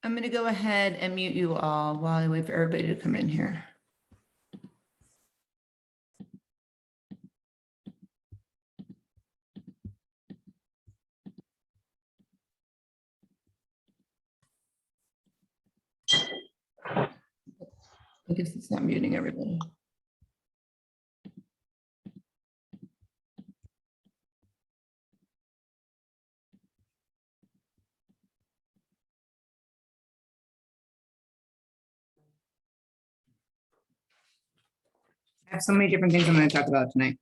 I'm going to go ahead and mute you all while I wait for everybody to come in here. I guess it's not muting everybody. I have so many different things I'm going to talk about tonight.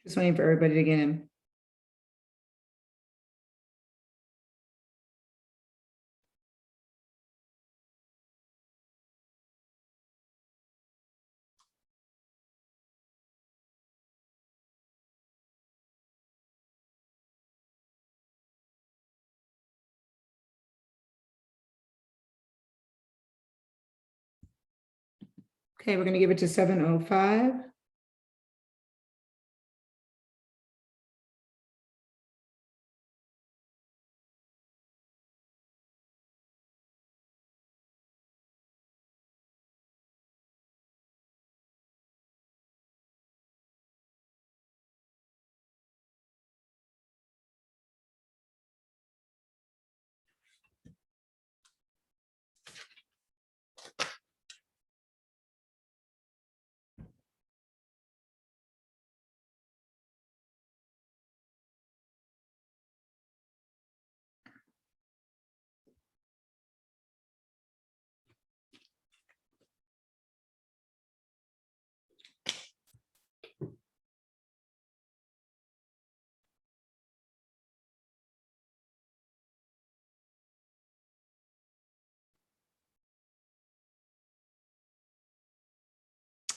Just waiting for everybody to get in. Okay, we're going to give it to 7:05.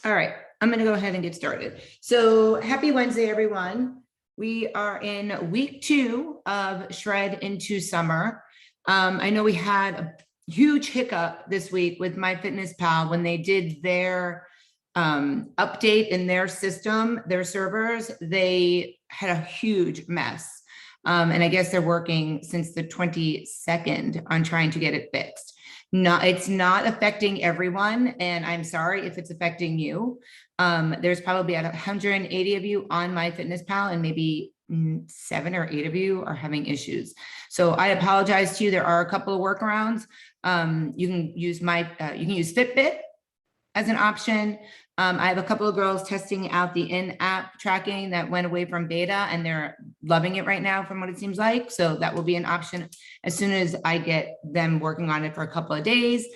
All right, I'm going to go ahead and get started. So happy Wednesday, everyone. We are in week 2 of Shred into Summer. I know we had a huge hiccup this week with MyFitnessPal when they did their update in their system, their servers. They had a huge mess. And I guess they're working since the 22nd on trying to get it fixed. No, it's not affecting everyone, and I'm sorry if it's affecting you. There's probably about 180 of you on MyFitnessPal, and maybe 7 or 8 of you are having issues. So I apologize to you. There are a couple of workarounds. You can use Fitbit as an option. I have a couple of girls testing out the in-app tracking that went away from beta, and they're loving it right now from what it seems like. So that will be an option as soon as I get them working on it for a couple of days.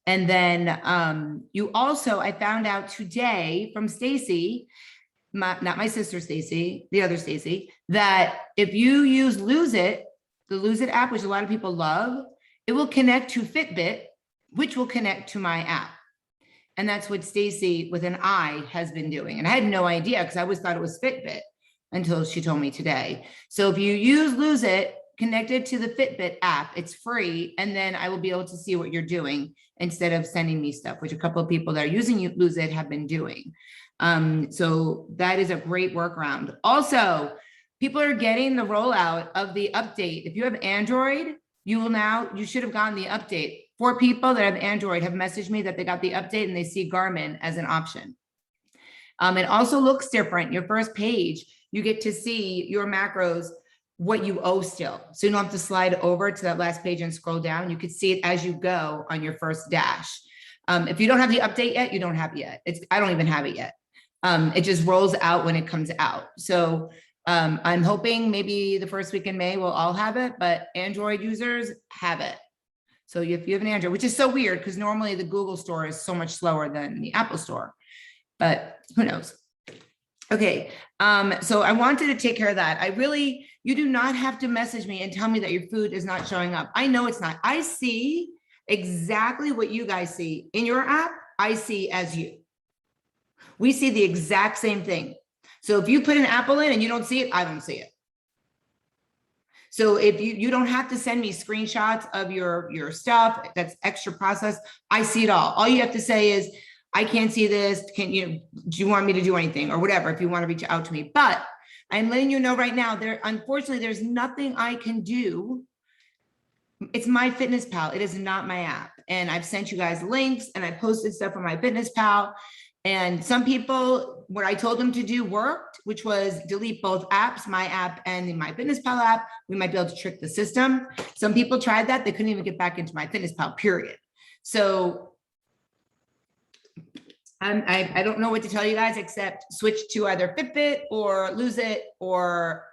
And then I found out today from Stacy, not my sister Stacy, the other Stacy, that if you use Lose It, the Lose It app, which a lot of people love, it will connect to Fitbit, which will connect to my app. And that's what Stacy with an I has been doing. And I had no idea because I always thought it was Fitbit until she told me today. So if you use Lose It connected to the Fitbit app, it's free. And then I will be able to see what you're doing instead of sending me stuff, which a couple of people that are using Lose It have been doing. So that is a great workaround. Also, people are getting the rollout of the update. If you have Android, you should have gotten the update. 4 people that have Android have messaged me that they got the update and they see Garmin as an option. It also looks different. Your first page, you get to see your macros, what you owe still. So you don't have to slide over to that last page and scroll down. You could see it as you go on your first dash. If you don't have the update yet, you don't have it yet. I don't even have it yet. It just rolls out when it comes out. So I'm hoping maybe the first week in May we'll all have it, but Android users have it. So if you have an Android, which is so weird because normally the Google store is so much slower than the Apple store, but who knows? Okay, so I wanted to take care of that. You do not have to message me and tell me that your food is not showing up. I know it's not. I see exactly what you guys see in your app. I see as you. We see the exact same thing. So if you put an apple in and you don't see it, I don't see it. So if you don't have to send me screenshots of your stuff that's extra processed. I see it all. All you have to say is, I can't see this. Do you want me to do anything or whatever, if you want to reach out to me? But I'm letting you know right now, unfortunately, there's nothing I can do. It's MyFitnessPal. It is not my app. And I've sent you guys links and I posted stuff on MyFitnessPal. And some people, what I told them to do worked, which was delete both apps, my app and the MyFitnessPal app. We might be able to trick the system. Some people tried that. They couldn't even get back into MyFitnessPal, period. So I don't know what to tell you guys except switch to either Fitbit or Lose It, or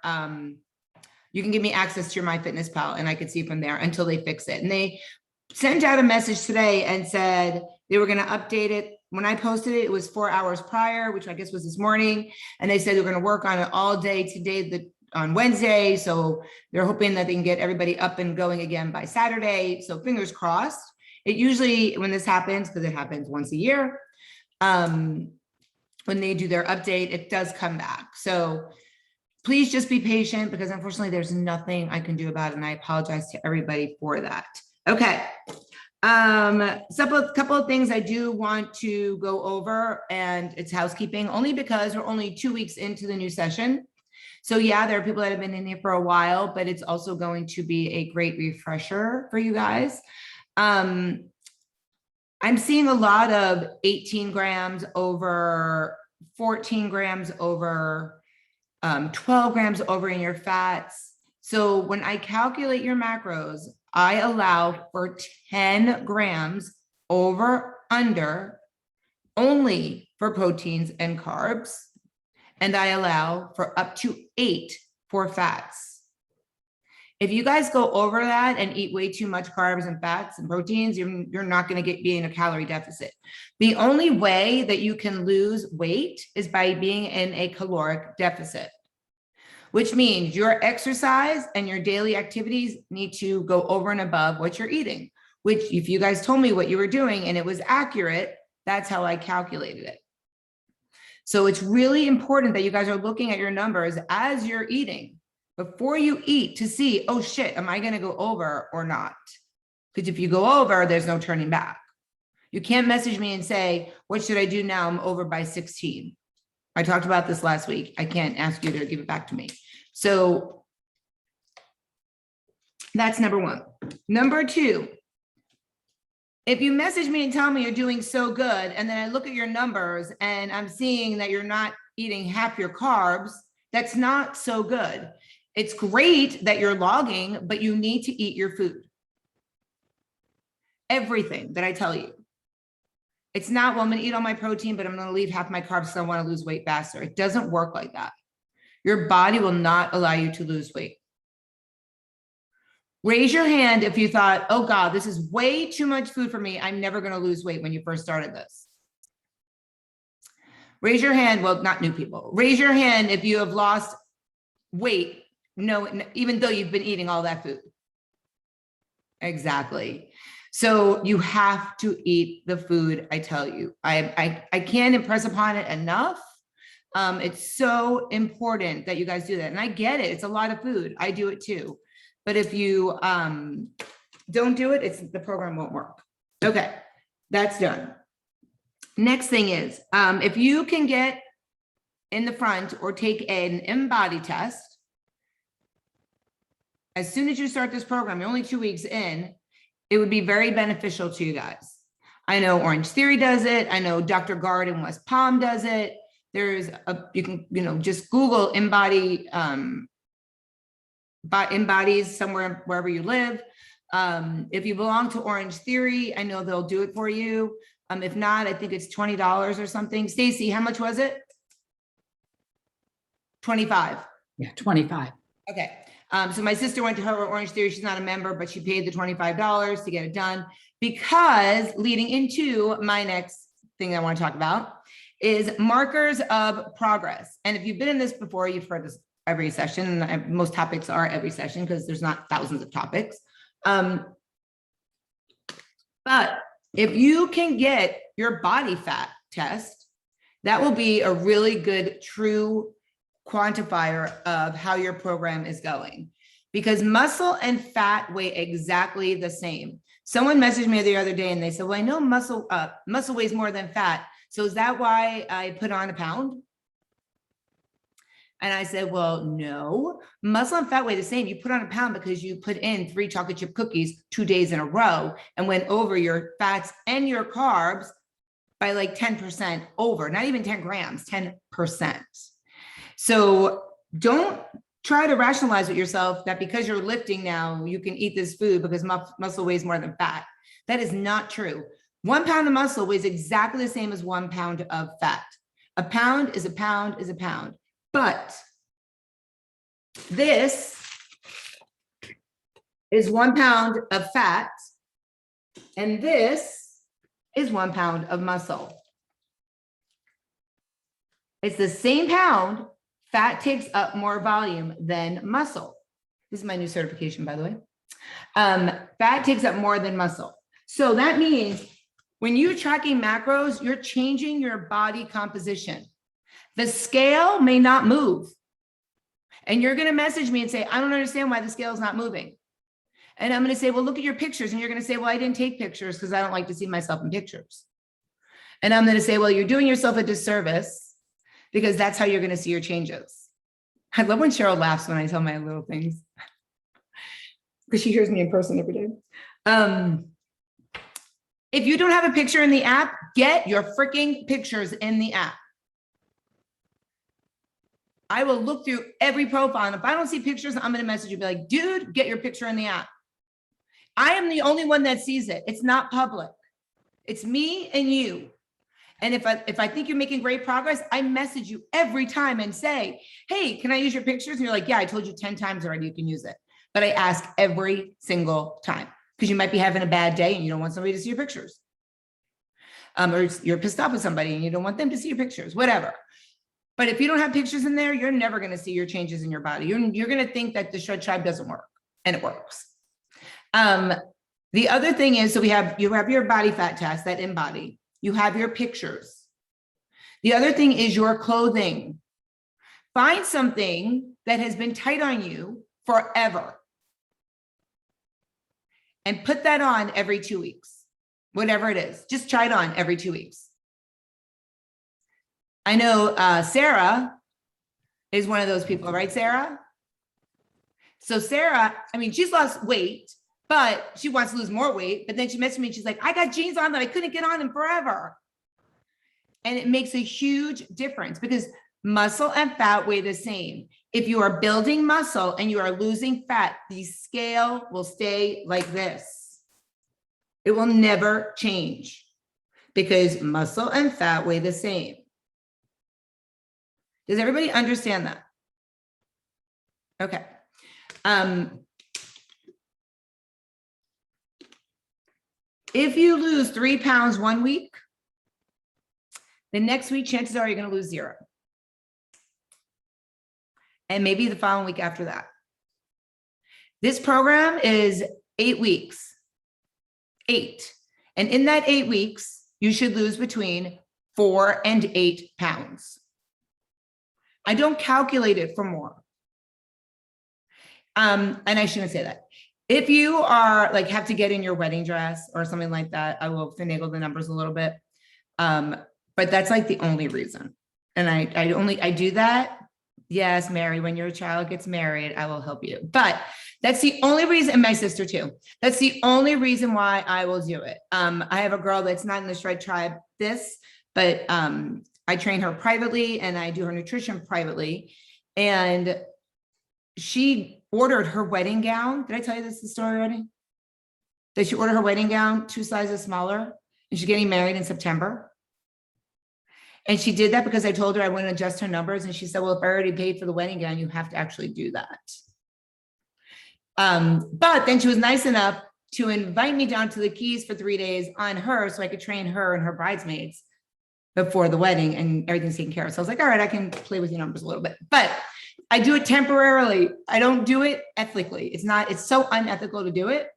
you can give me access to your MyFitnessPal and I could see from there until they fix it. And they sent out a message today and said they were going to update it. When I posted it, it was 4 hours prior, which I guess was this morning. And they said they're going to work on it all day today, on Wednesday. So they're hoping that they can get everybody up and going again by Saturday. So fingers crossed. It usually, when this happens, because it happens once a year, when they do their update, it does come back. So please just be patient, because unfortunately there's nothing I can do about it. And I apologize to everybody for that. Okay. Couple of things I do want to go over, and it's housekeeping, only because we're only 2 weeks into the new session. So yeah, there are people that have been in here for a while, but it's also going to be a great refresher for you guys. I'm seeing a lot of 18 grams over, 14 grams over, 12 grams over in your fats. So when I calculate your macros, I allow for 10 grams over under only for proteins and carbs. And I allow for up to 8 for fats. If you guys go over that and eat way too much carbs and fats and proteins, you're not going to be in a calorie deficit. The only way that you can lose weight is by being in a caloric deficit, which means your exercise and your daily activities need to go over and above what you're eating, which if you guys told me what you were doing and it was accurate, that's how I calculated it. So it's really important that you guys are looking at your numbers as you're eating before you eat to see, oh shit, am I going to go over or not? Because if you go over, there's no turning back. You can't message me and say, what should I do now? I'm over by 16. I talked about this last week. I can't ask you to give it back to me. So that's number one. Number two, if you message me and tell me you're doing so good, and then I look at your numbers and I'm seeing that you're not eating half your carbs, that's not so good. It's great that you're logging, but you need to eat your food. Everything that I tell you. It's not, well, I'm going to eat all my protein, but I'm going to leave half my carbs because I want to lose weight faster. It doesn't work like that. Your body will not allow you to lose weight. Raise your hand if you thought, oh God, this is way too much food for me. I'm never going to lose weight when you first started this. Raise your hand. Well, not new people. Raise your hand if you have lost weight. No, even though you've been eating all that food. Exactly. So you have to eat the food I tell you. I can't impress upon it enough. It's so important that you guys do that. And I get it. It's a lot of food. I do it too. But if you don't do it, the program won't work. Okay, that's done. Next thing is, if you can get in the front or take an InBody test, as soon as you start this program, you're only 2 weeks in, it would be very beneficial to you guys. I know Orange Theory does it. I know Dr. Gard in West Palm does it. There's you can, just Google InBody, InBodies somewhere, wherever you live. If you belong to Orange Theory, I know they'll do it for you. If not, I think it's $20 or something. Stacy, how much was it? 25. Yeah, 25. Okay. So my sister went to her Orange Theory. She's not a member, but she paid the $25 to get it done, because leading into my next thing I want to talk about is markers of progress. And if you've been in this before, you've heard this every session, and most topics are every session because there's not thousands of topics. But if you can get your body fat test, that will be a really good, true quantifier of how your program is going, because muscle and fat weigh exactly the same. Someone messaged me the other day and they said, well, I know muscle weighs more than fat. So is that why I put on a pound? And I said, well, no, muscle and fat weigh the same. You put on a pound because you put in 3 chocolate chip cookies 2 days in a row and went over your fats and your carbs by like 10% over, not even 10 grams, 10%. So don't try to rationalize with yourself that because you're lifting now, you can eat this food because muscle weighs more than fat. That is not true. 1 pound of muscle weighs exactly the same as 1 pound of fat. A pound is a pound is a pound. But this is 1 pound of fat, and this is 1 pound of muscle. It's the same pound. Fat takes up more volume than muscle. This is my new certification, by the way. Fat takes up more than muscle. So that means when you're tracking macros, you're changing your body composition. The scale may not move. And you're going to message me and say, I don't understand why the scale is not moving. And I'm going to say, well, look at your pictures. And you're going to say, well, I didn't take pictures because I don't like to see myself in pictures. And I'm going to say, well, you're doing yourself a disservice because that's how you're going to see your changes. I love when Cheryl laughs when I tell my little things because she hears me in person every day. If you don't have a picture in the app, get your freaking pictures in the app. I will look through every profile, and if I don't see pictures, I'm going to message you, be like, dude, get your picture in the app. I am the only one that sees it. It's not public. It's me and you. And if I think you're making great progress, I message you every time and say, hey, can I use your pictures? And you're like, yeah, I told you 10 times already you can use it. But I ask every single time because you might be having a bad day and you don't want somebody to see your pictures. Or you're pissed off with somebody and you don't want them to see your pictures, whatever. But if you don't have pictures in there, you're never going to see your changes in your body. You're going to think that the Shred Tribe doesn't work, and it works. The other thing is, so you have your body fat test, that InBody. You have your pictures. The other thing is your clothing. Find something that has been tight on you forever and put that on every 2 weeks, whatever it is. Just try it on every 2 weeks. I know Sarah is one of those people, right, Sarah? So Sarah, I mean, she's lost weight, but she wants to lose more weight. But then she messaged me and she's like, I got jeans on that I couldn't get on in forever. And it makes a huge difference because muscle and fat weigh the same. If you are building muscle and you are losing fat, the scale will stay like this. It will never change because muscle and fat weigh the same. Does everybody understand that? Okay. If you lose 3 pounds 1 week, the next week, chances are you're going to lose 0. And maybe the following week after that. This program is 8 weeks. 8. And in that 8 weeks, you should lose between 4 and 8 pounds. I don't calculate it for more. And I shouldn't say that. If you are like have to get in your wedding dress or something like that, I will finagle the numbers a little bit. But that's like the only reason. And I do that. Yes, Mary, when your child gets married, I will help you. But that's the only reason, and my sister too. That's the only reason why I will do it. I have a girl that's not in the Shred Tribe, but I train her privately and I do her nutrition privately. And she ordered her wedding gown. Did I tell you this story already? That she ordered her wedding gown 2 sizes smaller and she's getting married in September. And she did that because I told her I wouldn't adjust her numbers. And she said, well, if I already paid for the wedding gown, you have to actually do that. But then she was nice enough to invite me down to the Keys for 3 days on her so I could train her and her bridesmaids before the wedding, and everything's taken care of. So I was like, all right, I can play with your numbers a little bit, but I do it temporarily. I don't do it ethically. It's so unethical to do it.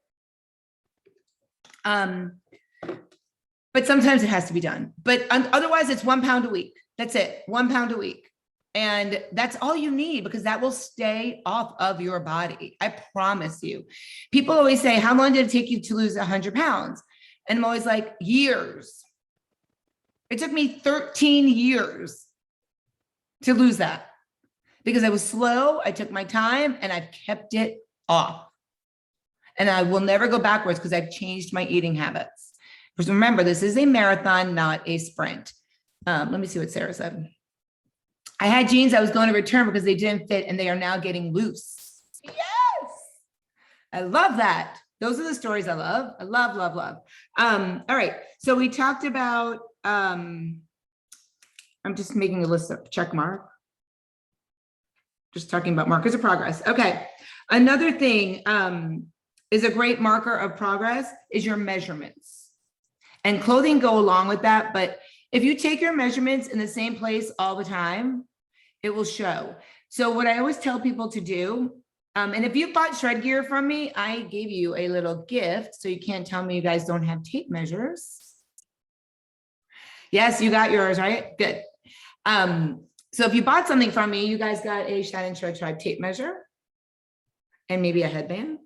But sometimes it has to be done. But otherwise it's 1 pound a week. That's it, 1 pound a week. And that's all you need, because that will stay off of your body. I promise you. People always say, how long did it take you to lose 100 pounds? And I'm always like, years. It took me 13 years to lose that, because I was slow. I took my time and I've kept it off. And I will never go backwards because I've changed my eating habits. Because remember, this is a marathon, not a sprint. Let me see what Sarah said. I had jeans I was going to return because they didn't fit and they are now getting loose. Yes. I love that. Those are the stories I love. I love, love, love. All right. So we talked about, I'm just making a list of check mark. Just talking about markers of progress. Okay. Another thing is a great marker of progress is your measurements. And clothing go along with that, but if you take your measurements in the same place all the time, it will show. So what I always tell people to do, and if you bought Shred Gear from me, I gave you a little gift, so you can't tell me you guys don't have tape measures. Yes, you got yours, right? Good. So if you bought something from me, you guys got a Shine and Shred Tribe tape measure and maybe a headband.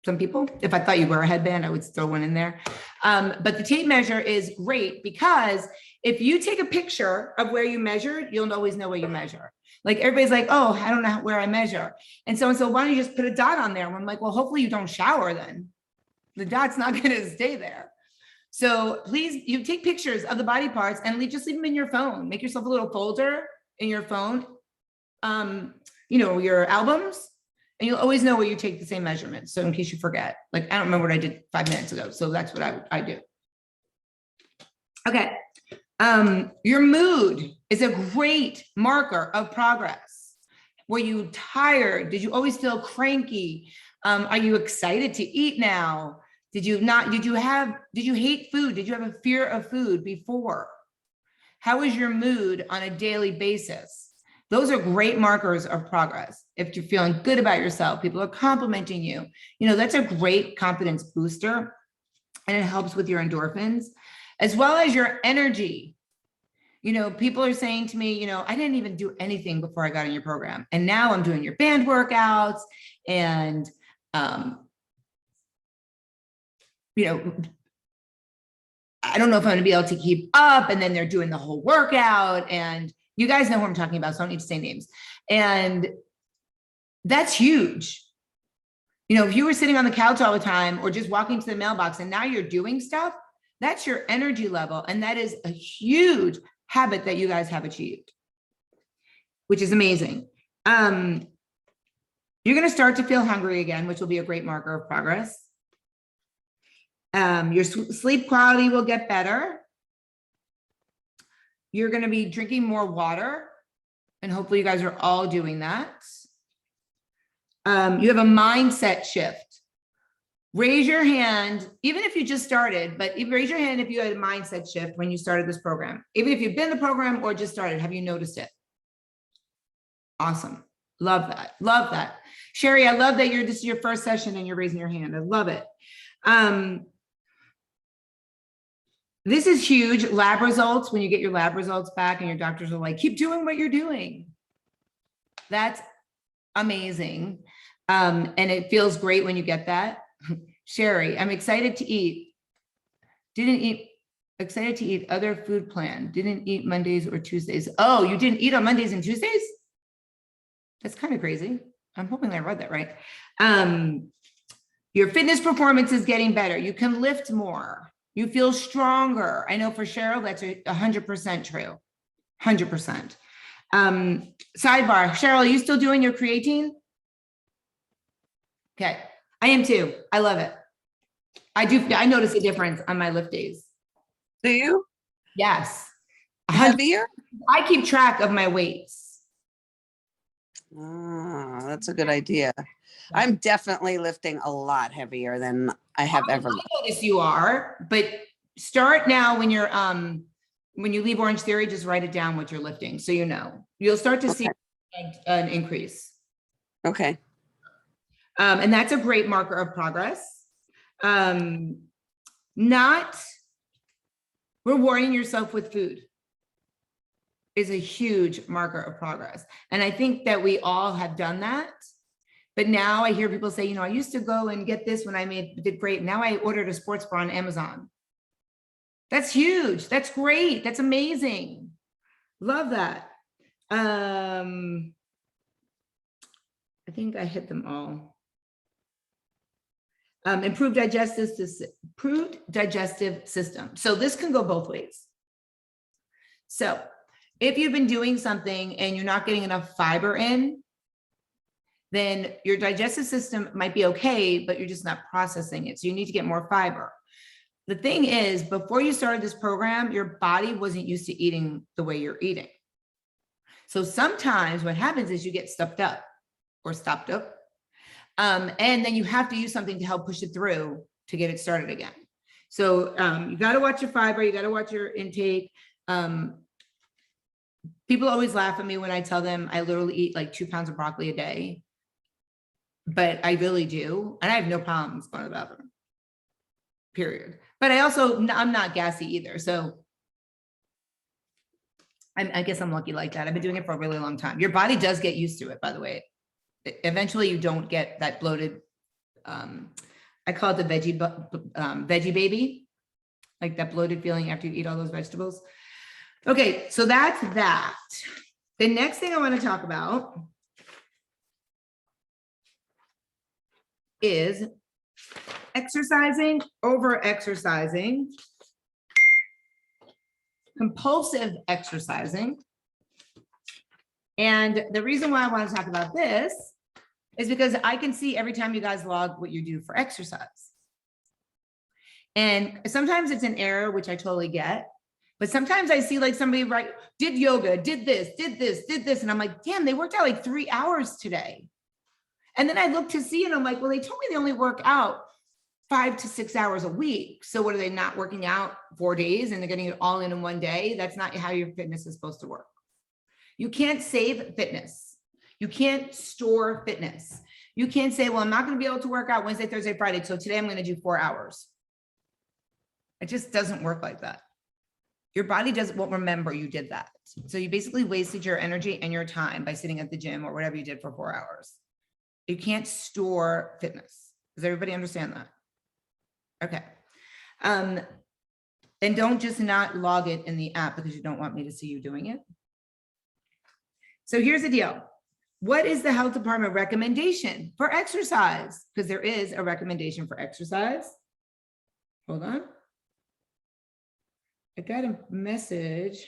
Some people, if I thought you were a headband, I would throw one in there. But the tape measure is great because if you take a picture of where you measured, you'll always know where you measure. Like everybody's like, oh, I don't know where I measure. And so why don't you just put a dot on there? And I'm like, well, hopefully you don't shower then. The dot's not going to stay there. So please, you take pictures of the body parts and just leave them in your phone. Make yourself a little folder in your phone, your albums. And you'll always know where you take the same measurements. So in case you forget, like, I don't remember what I did 5 minutes ago. So that's what I do. Okay. Your mood is a great marker of progress. Were you tired? Did you always feel cranky? Are you excited to eat now? Did you hate food? Did you have a fear of food before? How is your mood on a daily basis? Those are great markers of progress. If you're feeling good about yourself, people are complimenting you, that's a great confidence booster, and it helps with your endorphins as well as your energy. People are saying to me, I didn't even do anything before I got in your program. And now I'm doing your band workouts and, I don't know if I'm going to be able to keep up. And then they're doing the whole workout, and you guys know who I'm talking about, so I don't need to say names. And that's huge. If you were sitting on the couch all the time or just walking to the mailbox and now you're doing stuff, that's your energy level. And that is a huge habit that you guys have achieved, which is amazing. You're going to start to feel hungry again, which will be a great marker of progress. Your sleep quality will get better. You're going to be drinking more water, and hopefully you guys are all doing that. You have a mindset shift. Raise your hand, even if you just started, but raise your hand if you had a mindset shift when you started this program. Even if you've been in the program or just started, have you noticed it? Awesome. Love that. Love that. Sherry, I love that this is your first session and you're raising your hand. I love it. This is huge. Lab results, when you get your lab results back and your doctors are like, keep doing what you're doing. That's amazing. And it feels great when you get that. Sherry, I'm excited to eat. Excited to eat other food plan. Didn't eat Mondays or Tuesdays. Oh, you didn't eat on Mondays and Tuesdays? That's kind of crazy. I'm hoping I read that right. Your fitness performance is getting better. You can lift more. You feel stronger. I know for Cheryl, that's 100% true. 100%. Sidebar, Cheryl, are you still doing your creatine? Okay, I am too. I love it. I do. I notice a difference on my lift days. Do you? Yes. Heavier? I keep track of my weights. Ah, that's a good idea. I'm definitely lifting a lot heavier than I have ever. I notice you are, but start now when you leave Orange Theory, just write it down what you're lifting, so you know. You'll start to see an increase. Okay. And that's a great marker of progress. Not rewarding yourself with food is a huge marker of progress. And I think that we all have done that. But now I hear people say, you know, I used to go and get this when I did great. Now I ordered a sports bra on Amazon. That's huge. That's great. That's amazing. Love that. I think I hit them all. Improved digestive system. So this can go both ways. So if you've been doing something and you're not getting enough fiber in, then your digestive system might be okay, but you're just not processing it. So you need to get more fiber. The thing is, before you started this program, your body wasn't used to eating the way you're eating. So sometimes what happens is you get stuffed up or stopped up. And then you have to use something to help push it through to get it started again. So you got to watch your fiber. You got to watch your intake. People always laugh at me when I tell them I literally eat like 2 pounds of broccoli a day. But I really do. And I have no problems going to the bathroom, period. But I'm not gassy either. So I guess I'm lucky like that. I've been doing it for a really long time. Your body does get used to it, by the way. Eventually you don't get that bloated, I call it the veggie baby, like that bloated feeling after you eat all those vegetables. Okay, so that's that. The next thing I want to talk about is exercising, over-exercising, compulsive exercising. And the reason why I want to talk about this is because I can see every time you guys log what you do for exercise. And sometimes it's an error, which I totally get. But sometimes I see like somebody did yoga, did this. And I'm like, damn, they worked out like 3 hours today. And then I look to see and I'm like, well, they told me they only work out 5 to 6 hours a week. So what are they not working out 4 days and they're getting it all in one day? That's not how your fitness is supposed to work. You can't save fitness. You can't store fitness. You can't say, well, I'm not going to be able to work out Wednesday, Thursday, Friday. So today I'm going to do 4 hours. It just doesn't work like that. Your body won't remember you did that. So you basically wasted your energy and your time by sitting at the gym or whatever you did for 4 hours. You can't store fitness. Does everybody understand that? Okay. And don't just not log it in the app because you don't want me to see you doing it. So here's the deal. What is the health department recommendation for exercise? Because there is a recommendation for exercise. Hold on. I got a message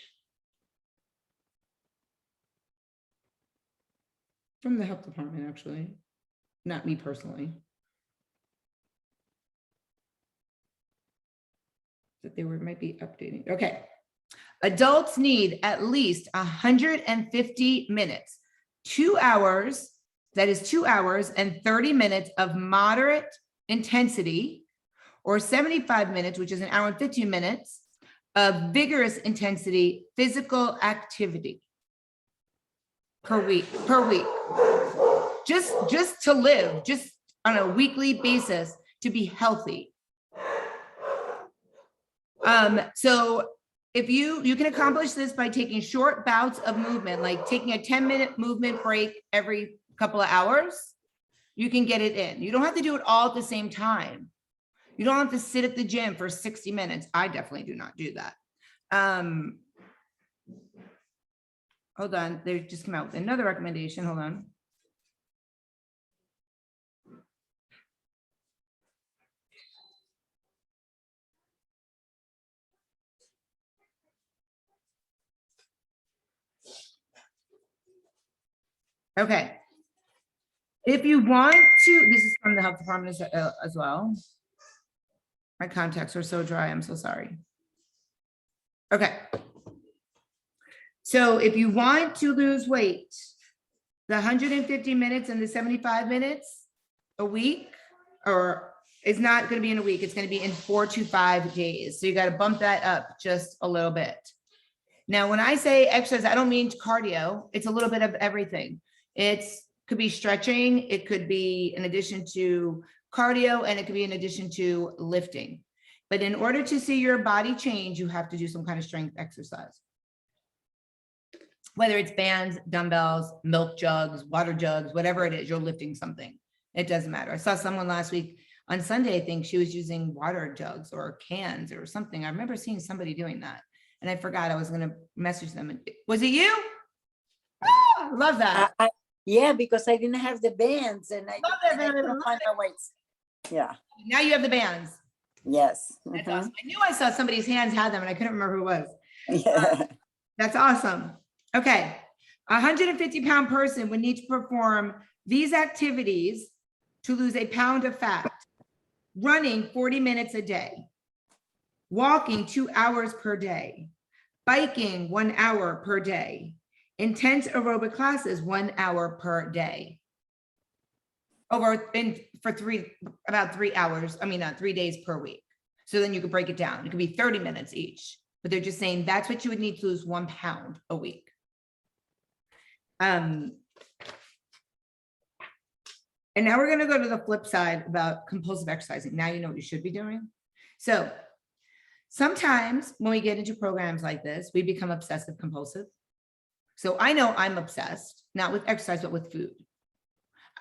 from the health department, actually, not me personally, that they might be updating. Okay. Adults need at least 150 minutes, 2 hours, that is 2 hours and 30 minutes of moderate intensity, or 75 minutes, which is an hour and 15 minutes, of vigorous intensity physical activity per week. Just to live, just on a weekly basis, to be healthy. So if you can accomplish this by taking short bouts of movement, like taking a 10-minute movement break every couple of hours, you can get it in. You don't have to do it all at the same time. You don't have to sit at the gym for 60 minutes. I definitely do not do that. Hold on, they just came out with another recommendation. Hold on. Okay. If you want to, this is from the health department as well. My contacts are so dry, I'm so sorry. Okay. So if you want to lose weight, the 150 minutes and the 75 minutes a week, or it's not going to be in a week. It's going to be in 4 to 5 days. So you got to bump that up just a little bit. Now, when I say exercise, I don't mean cardio. It's a little bit of everything. It's could be stretching. It could be in addition to cardio, and it could be in addition to lifting. But in order to see your body change, you have to do some kind of strength exercise. Whether it's bands, dumbbells, milk jugs, water jugs, whatever it is, you're lifting something. It doesn't matter. I saw someone last week on Sunday, I think she was using water jugs or cans or something. I remember seeing somebody doing that. And I forgot I was going to message them. Was it you? Ah, I love that. Yeah, because I didn't have the bands and I Love it. couldn't find my weights. Yeah. Now you have the bands. Yes. That's Mhm. awesome. I knew I saw somebody's hands had them and I couldn't remember who it was. Yeah. That's awesome. Okay. A 150-pound person would need to perform these activities to lose a pound of fat. Running 40 minutes a day. Walking 2 hours per day. Biking 1 hour per day. Intense aerobic classes 1 hour per day. About 3 hours, 3 days per week. So then you could break it down. It could be 30 minutes each, but they're just saying that's what you would need to lose 1 pound a week. And now we're going to go to the flip side about compulsive exercising. Now you know what you should be doing. So sometimes when we get into programs like this, we become obsessive compulsive. So I know I'm obsessed, not with exercise, but with food.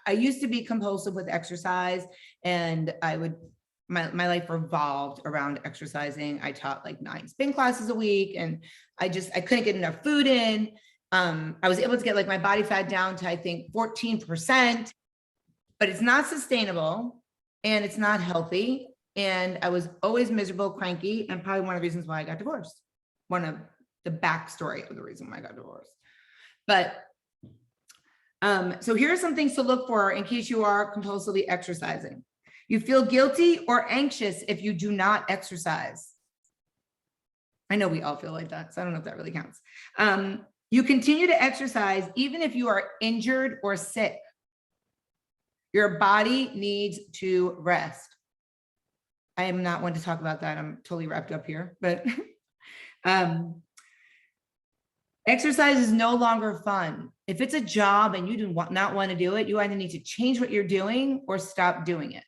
I used to be compulsive with exercise, and my life revolved around exercising. I taught like 9 spin classes a week, and I couldn't get enough food in. I was able to get like my body fat down to, I think, 14%, but it's not sustainable and it's not healthy. And I was always miserable, cranky, and probably one of the reasons why I got divorced. One of the backstory of the reason why I got divorced. But so here are some things to look for in case you are compulsively exercising. You feel guilty or anxious if you do not exercise. I know we all feel like that, so I don't know if that really counts. You continue to exercise even if you are injured or sick. Your body needs to rest. I am not one to talk about that. I'm totally wrapped up here, but exercise is no longer fun. If it's a job and you do not want to do it, you either need to change what you're doing or stop doing it.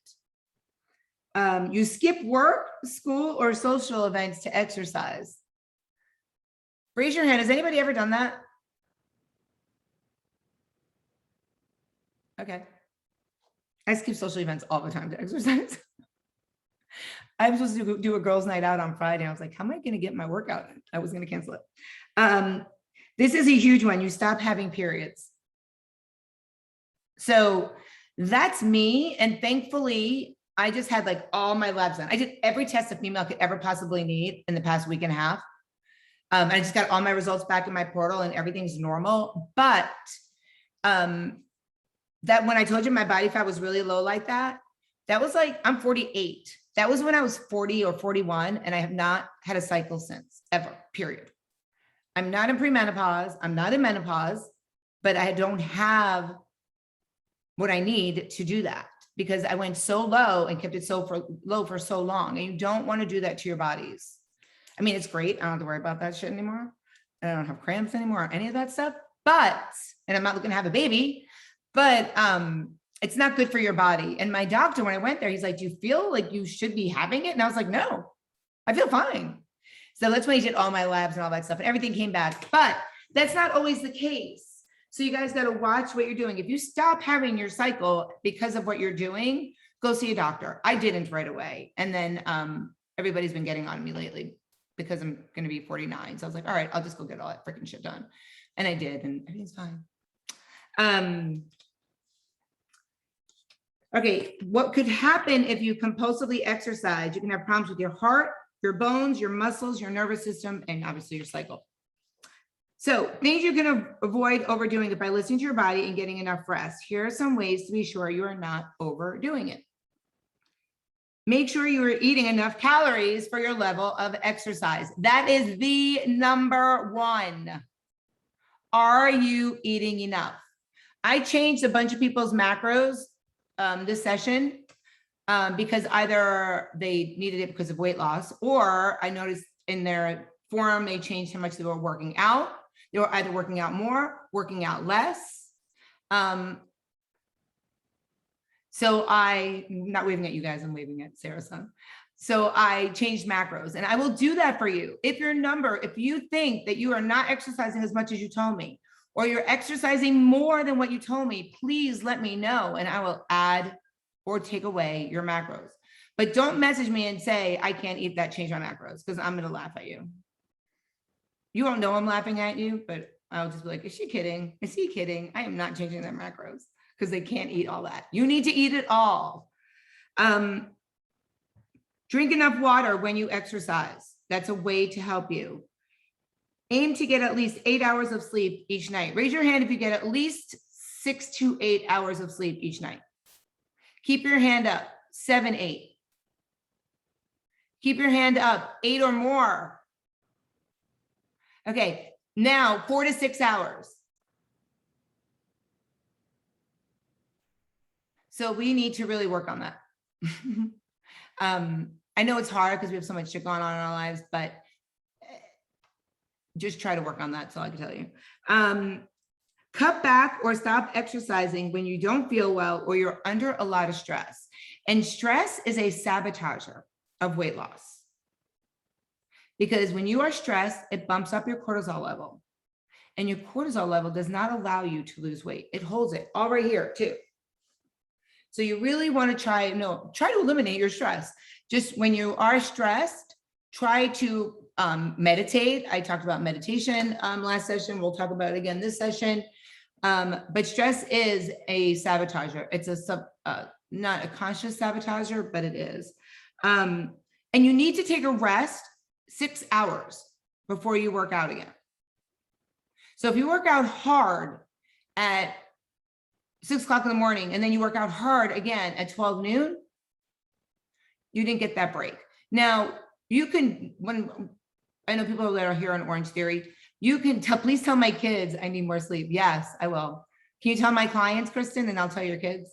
You skip work, school, or social events to exercise. Raise your hand. Has anybody ever done that? Okay. I skip social events all the time to exercise. I was supposed to do a girls' night out on Friday. I was like, how am I going to get my workout in? I was going to cancel it. This is a huge one. You stop having periods. So that's me. And thankfully, I just had like all my labs done. I did every test a female could ever possibly need in the past week and a half. I just got all my results back in my portal and everything's normal. But that when I told you my body fat was really low like that, that was like, I'm 48. That was when I was 40 or 41, and I have not had a cycle since, ever, period. I'm not in premenopause. I'm not in menopause, but I don't have what I need to do that because I went so low and kept it low for so long. And you don't want to do that to your bodies. I mean, it's great. I don't have to worry about that shit anymore. I don't have cramps anymore or any of that stuff, and I'm not looking to have a baby, but it's not good for your body. And my doctor, when I went there, he's like, do you feel like you should be having it? And I was like, no, I feel fine. So that's when he did all my labs and all that stuff and everything came back, but that's not always the case. So you guys got to watch what you're doing. If you stop having your cycle because of what you're doing, go see a doctor. I didn't right away. And then everybody's been getting on me lately because I'm going to be 49. So I was like, all right, I'll just go get all that freaking shit done. And I did, and everything's fine. Okay, what could happen if you compulsively exercise? You can have problems with your heart, your bones, your muscles, your nervous system, and obviously your cycle. So things you can avoid overdoing it by listening to your body and getting enough rest. Here are some ways to be sure you are not overdoing it. Make sure you are eating enough calories for your level of exercise. That is the number one. Are you eating enough? I changed a bunch of people's macros this session because either they needed it because of weight loss, or I noticed in their form, they changed how much they were working out. They were either working out more, working out less. So I'm not waving at you guys, I'm waving at Sarah's son. So I changed macros, and I will do that for you. If you think that you are not exercising as much as you told me, or you're exercising more than what you told me, please let me know and I will add or take away your macros. But don't message me and say, I can't eat that, change my macros, because I'm gonna laugh at you. You won't know I'm laughing at you, but I'll just be like, is she kidding? Is he kidding? I am not changing their macros because they can't eat all that. You need to eat it all. Drink enough water when you exercise. That's a way to help you. Aim to get at least 8 hours of sleep each night. Raise your hand if you get at least 6 to 8 hours of sleep each night. Keep your hand up, 7, 8. Keep your hand up, 8 or more. Okay, now 4 to 6 hours. So we need to really work on that. I know it's hard because we have so much shit going on in our lives, but just try to work on that. That's all I can tell you. Cut back or stop exercising when you don't feel well or you're under a lot of stress. And stress is a sabotager of weight loss. Because when you are stressed, it bumps up your cortisol level. And your cortisol level does not allow you to lose weight. It holds it all right here too. So you really want to try to eliminate your stress. Just when you are stressed, try to meditate. I talked about meditation last session. We'll talk about it again this session. But stress is a sabotager. It's not a conscious sabotager, but it is. And you need to take a rest 6 hours before you work out again. So if you work out hard at 6 o'clock in the morning, and then you work out hard again at 12 noon, you didn't get that break. Now, you can, when I know people that are here on Orange Theory, you can please tell my kids I need more sleep. Yes, I will. Can you tell my clients, Kristen, and I'll tell your kids?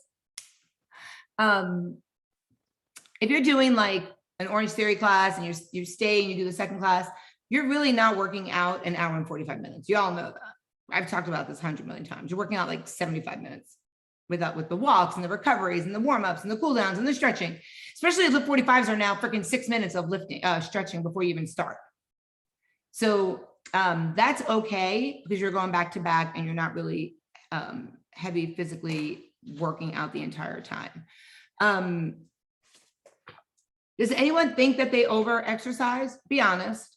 If you're doing like an Orange Theory class and you stay and you do the second class, you're really not working out an hour and 45 minutes. You all know that. I've talked about this 100 million times. You're working out like 75 minutes with the walks and the recoveries and the warm-ups and the cool downs and the stretching. Especially if the 45s are now freaking 6 minutes of lifting, stretching before you even start. So that's okay because you're going back to back and you're not really heavy physically working out the entire time. Does anyone think that they over exercise? Be honest.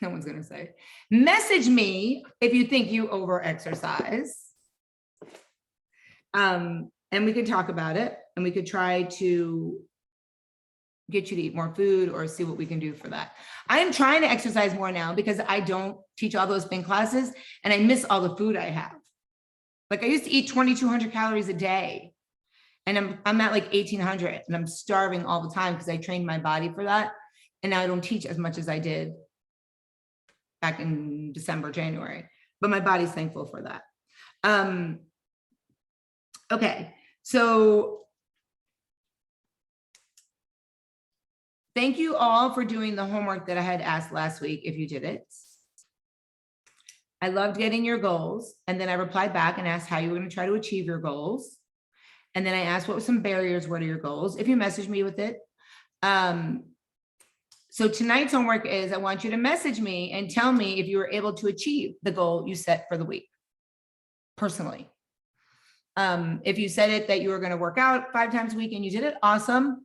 No one's gonna say. Message me if you think you over exercise. And we could talk about it and we could try to get you to eat more food or see what we can do for that. I am trying to exercise more now because I don't teach all those spin classes and I miss all the food I have. Like I used to eat 2,200 calories a day and I'm at like 1,800 and I'm starving all the time because I trained my body for that. And now I don't teach as much as I did back in December, January, but my body's thankful for that. Okay, so thank you all for doing the homework that I had asked last week, if you did it. I loved getting your goals. And then I replied back and asked how you were going to try to achieve your goals. And then I asked what some barriers were to your goals, if you messaged me with it. So tonight's homework is I want you to message me and tell me if you were able to achieve the goal you set for the week, personally. If you said it that you were going to work out 5 times a week and you did it, awesome.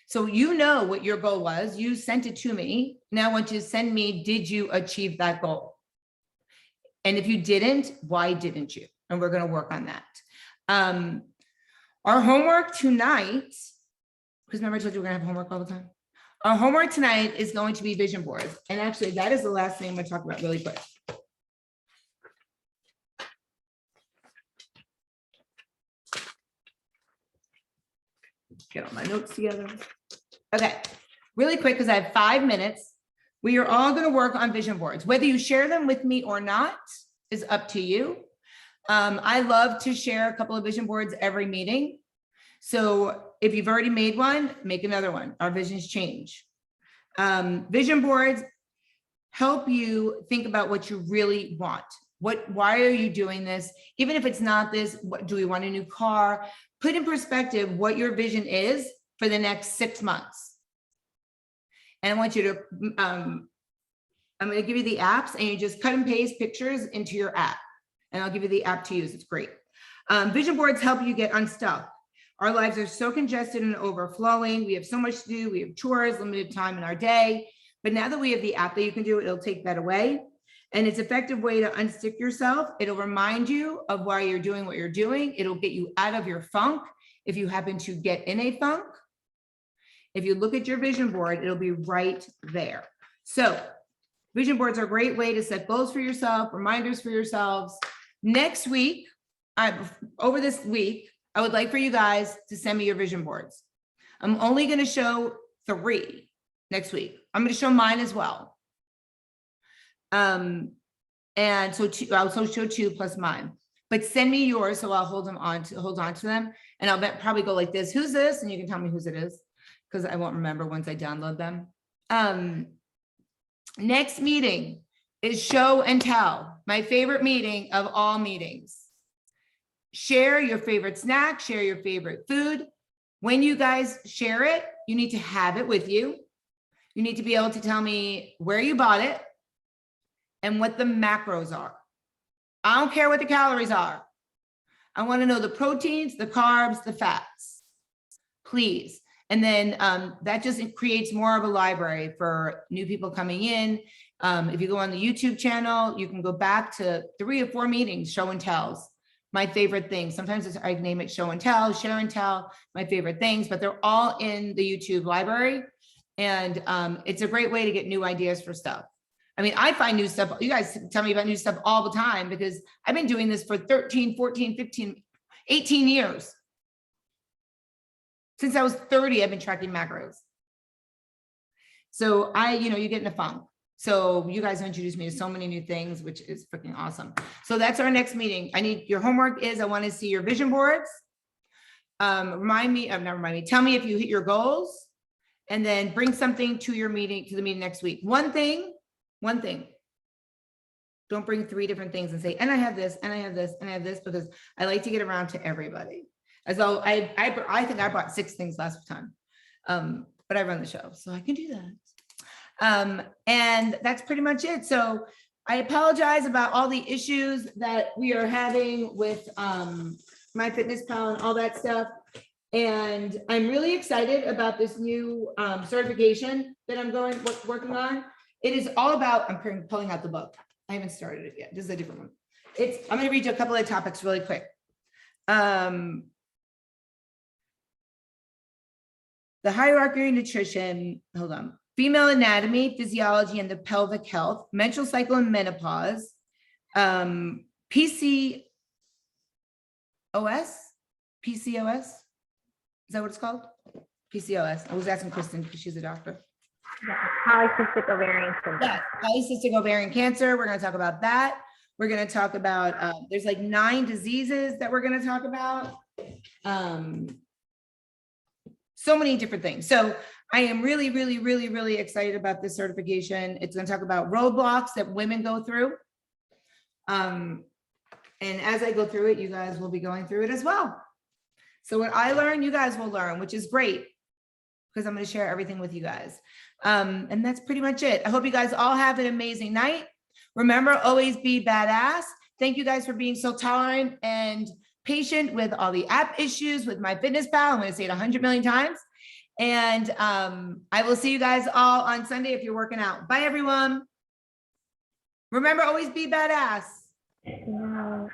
So you know what your goal was. You sent it to me. Now I want you to send me, did you achieve that goal? And if you didn't, why didn't you? And we're going to work on that. Our homework tonight, because remember I told you we're going to have homework all the time. Our homework tonight is going to be vision boards. And actually that is the last thing I'm going to talk about really quick. Get all my notes together. Okay, really quick, because I have 5 minutes. We are all going to work on vision boards. Whether you share them with me or not is up to you. I love to share a couple of vision boards every meeting. So if you've already made one, make another one. Our visions change. Vision boards help you think about what you really want. Why are you doing this? Even if it's not this, what do we want? A new car? Put in perspective what your vision is for the next 6 months. And I want you to, I'm going to give you the apps and you just cut and paste pictures into your app. And I'll give you the app to use. It's great. Vision boards help you get unstuck. Our lives are so congested and overflowing. We have so much to do. We have chores, limited time in our day. But now that we have the app that you can do, it'll take that away. And it's an effective way to unstick yourself. It'll remind you of why you're doing what you're doing. It'll get you out of your funk if you happen to get in a funk. If you look at your vision board, it'll be right there. So vision boards are a great way to set goals for yourself, reminders for yourselves. Next week, over this week, I would like for you guys to send me your vision boards. I'm only going to show 3 next week. I'm going to show mine as well. And so I'll also show 2 plus mine, but send me yours. So I'll hold on to them, and I'll probably go like this. Who's this? And you can tell me whose it is, because I won't remember once I download them. Next meeting is show and tell, my favorite meeting of all meetings. Share your favorite snack, share your favorite food. When you guys share it, you need to have it with you. You need to be able to tell me where you bought it and what the macros are. I don't care what the calories are. I want to know the proteins, the carbs, the fats, please. And then that just creates more of a library for new people coming in. If you go on the YouTube channel, you can go back to 3 or 4 meetings, show and tells. My favorite things. Sometimes I name it show and tell, share and tell, my favorite things, but they're all in the YouTube library. And it's a great way to get new ideas for stuff. I mean, I find new stuff. You guys tell me about new stuff all the time because I've been doing this for 13, 14, 15, 18 years. Since I was 30, I've been tracking macros. So you get in a funk. So you guys introduced me to so many new things, which is freaking awesome. So that's our next meeting. Your homework is, I want to see your vision boards. Tell me if you hit your goals, and then bring something to the meeting next week. One thing. Don't bring 3 different things and say, and I have this, and I have this, and I have this, because I like to get around to everybody. As though I think I brought 6 things last time, but I run the show, so I can do that. And that's pretty much it. So I apologize about all the issues that we are having with MyFitnessPal and all that stuff. And I'm really excited about this new certification that I'm working on. It is all about, I'm pulling out the book. I haven't started it yet. This is a different one. I'm going to read you a couple of topics really quick. The hierarchy of nutrition, hold on. Female anatomy, physiology, and the pelvic health, menstrual cycle and menopause, PCOS, is that what it's called? PCOS. I was asking Kristen because she's a doctor. Yeah, polycystic ovarian syndrome. Yeah, polycystic ovarian cancer. We're going to talk about that. We're going to talk about, there's like 9 diseases that we're going to talk about. So many different things. So I am really, really, really, really excited about this certification. It's going to talk about roadblocks that women go through. And as I go through it, you guys will be going through it as well. So what I learn, you guys will learn, which is great because I'm going to share everything with you guys. And that's pretty much it. I hope you guys all have an amazing night. Remember, always be badass. Thank you guys for being so tolerant and patient with all the app issues with MyFitnessPal. I'm going to say it 100 million times. And I will see you guys all on Sunday if you're working out. Bye, everyone. Remember, always be badass. Yeah.